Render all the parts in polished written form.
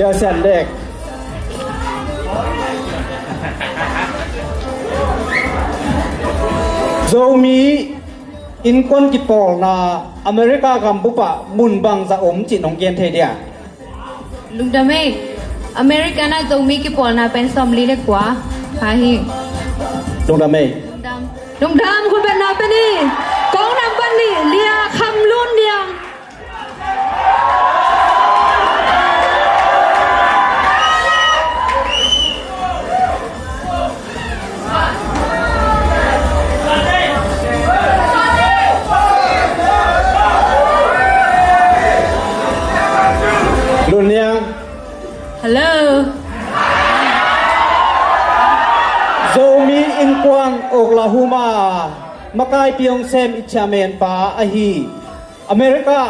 Giờ sẽ đẹp dầu mi in quân kịp bỏ na America gam bupa mun bang za chỉ nông gen thế dia Lung đam ấy America na dầu mi cái bol na pen som li le quá hả hi lung đam mê Lung đamคุณเป็นนาเป็นนี่กองนำปันนี่เลียคำลุ่นเดียงรุ่นเนี้ย Hello dầu mi in quân Oklahoma makai piong sem ichamen pa ahi America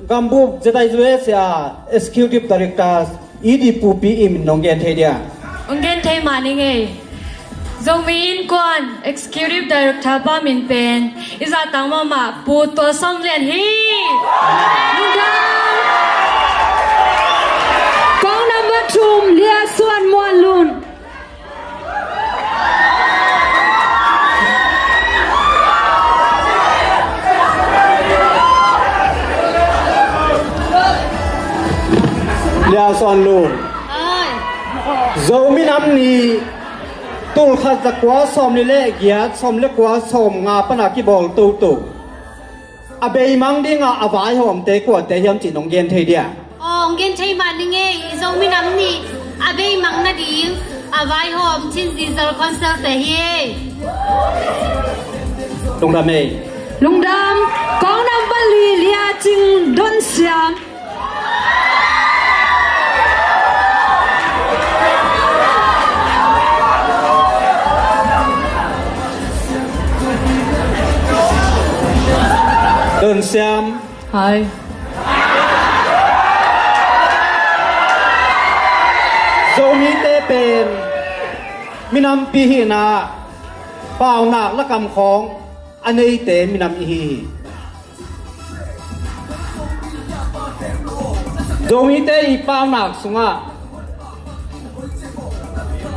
gambu jetai US ya executive director EDPP im nong gen thế dia ông gen thế mà ni nghe dầu mi in quan executive director ba min pen isa tang mama pu to som len hi Lung đamกองนำประชุมเลียส่วนมวลลุนya son lun dầu mi nam ni tul khat za kwa som ni le giat som le kwa som nga pana ki bol tu tu abe mang ding a awai hom te kwa te hiam chỉ nong gen thế dia ông gen thấy mà đi nghe giống như nắm nị à bây măng na đi à vai hôm trên diesel concert thế hi lung đam mê ลุงดำกองนำบลีเลียจิงดอนเสียม đơn xem ใช่ dầu mi têเป็นmiนำปีหินาเปล่าหนักละกำของอันนี้เตมีนำอีหีโดมีเตอีเปล่าหนักสุงะ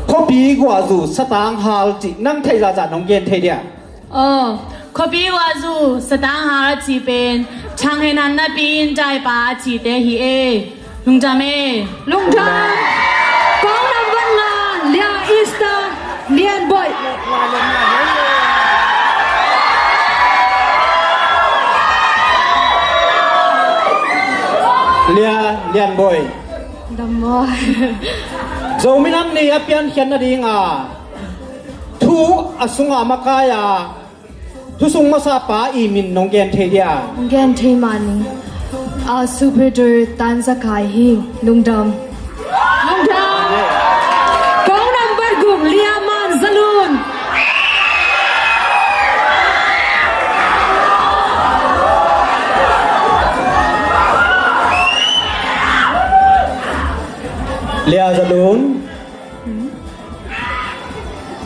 เขาปีกว่าสู่สตางค์ฮาลจินั่งไทยราชาน้องเย็นไทยเดีย ขบีวาจูสตางหาจีเป็นช่างให้นันนาปีนใจปาจีเตฮีเอลุงจาเม ลุงดำกองนำวันงานเลียอีสเตอร์เลียนบอยเลียนบอย ดำบอย โจมินัมนี่อเปียนเขียนนาดีงาทุอสุงามากายาทุสุงมาซาปาอีมินนงเกนเทีย แกนเทมานีอาซูเปอร์เดอร์ตันสกายฮิลุงดำลุงดำกองนำบัดกุมเลียมันซาลูนเลียจะลุน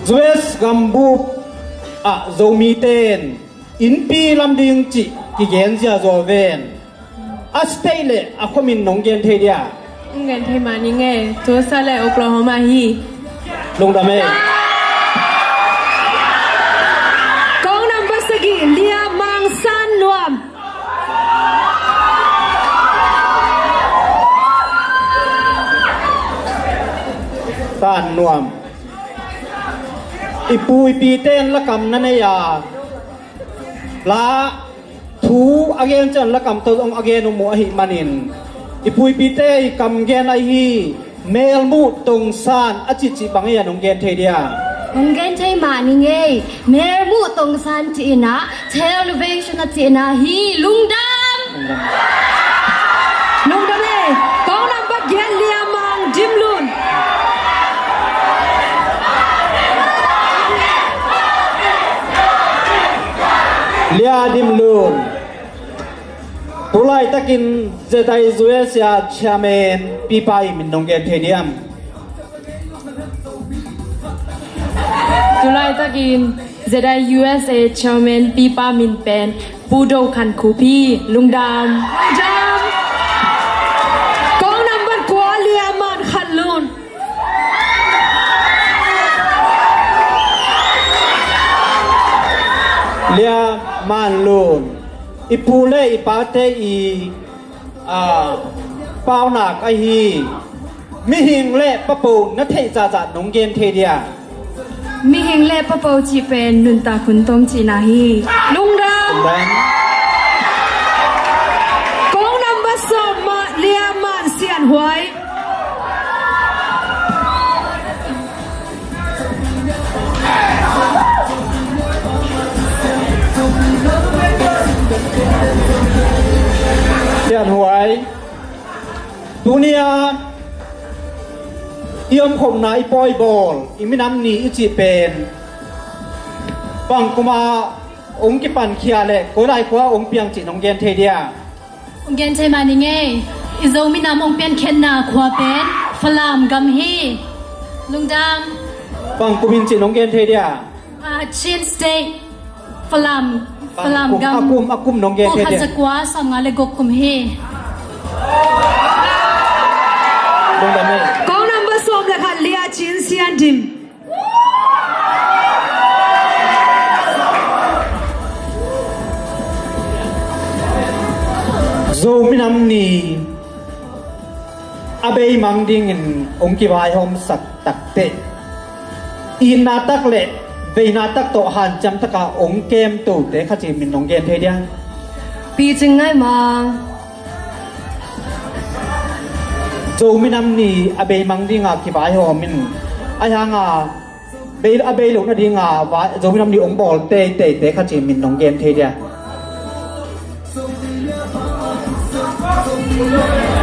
จเวสกัมบูอะโจมีเตนอินปีลำดิงจิกิเกนเซียโจเวนอัสเตเลอะคมินนงเกนเทีย เงินเทมานี่ไงตัวซาเลโอคลาโฮมาฮี ลงดาเม กองนำบัสกีเลียมังซันนวม ต้านนวมอีปูอีปีเต้นละกำนั่นยาละทูอเกนจันละกำตัวองอเกนอุโมหิมันินอีปุยปีเต้กำเกนไอฮีเมลมูตรงซานอจิจิบังเอียนองเกนเทเดีย ông gen thấy mà đi nghe mẹ mu tông san chị na television chị na hi lung đam ลุงดำเลยกองนำบัดเกียนเลียมังจิมลุน เลียดิมลูนตุไลตะกินเจไตซูเอเซียชาเมนปีไปมินนองเกนเทเดียม จุไลตะกินเจได USA เชลเมนปีปามินเป็นปูโดคันคูพีลุงดำ จำกองนำบัดกัวเลีย เลียมันลูนอีปูเล่อีปาเตอีเปาหนักไอฮีมิหิงเล่ปะปูนัทเทจ่าจ่าหนงเกนเทเดีย มีเฮงเล่ปะเปาจีเป็นนุนตาคุณตงจีนาฮีลุงดำ ดัง กองนำบัสมาเลียมันเสียนหวย เสียนหวยตัวเนี้ยเอี่ยมผมนะอีปอยบอลอีมิน้ำนีอีจีเป็นปังกุมาองค์กิปันเคียเล่ก็ได้กว่าองค์เปียงจีนองเกนเทเดีย องเกนใช่มานี่ไงอิโซมินามองเป็นเคนนาขวาเป็นฝรั่งกำฮีลุงด ปังกุบินจีนองเกนเทเดีย ำชินสเต็กฝรั่งกำ อากุมนองเกน โอ เท คั เดีย จะกว่าสามงานเลยกกุมฮี ลงดำเลย กองนำบัสเลยค่ะเลียจินเสียนดิม โซมินำนีอาเบยมังดิงองค์กิวายหอมสักตักเตอีนาตักเละเบยนาตักโตหันจำตะกาองค์เกมตูเตขจิมินนองเกนเทเดีย ปีจึงไงมัง โจมินำนีอาเบยมังดิงอากิวายหอมินอายังเบยอาเบยหลงนาดิงาวาโจมินำนีองค์บอลเตขจิมินนองเกนเทเดีย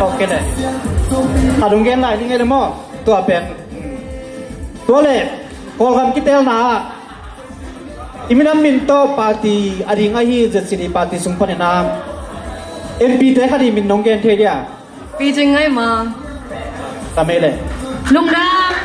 โอเคเลยถ้าดงเกนไหนนี่ไงเลยมั้งตัวเป็นตัวเล็กพอคำคิดเตลนาอิมินามินโตปาร์ตี้อดีงาฮีเจสิริปาร์ตี้สุงพนนามเอ็มพีเตคดีมินนงเกนเทีย ปีจึงไงมัง ทำไมเลย ลุงดำ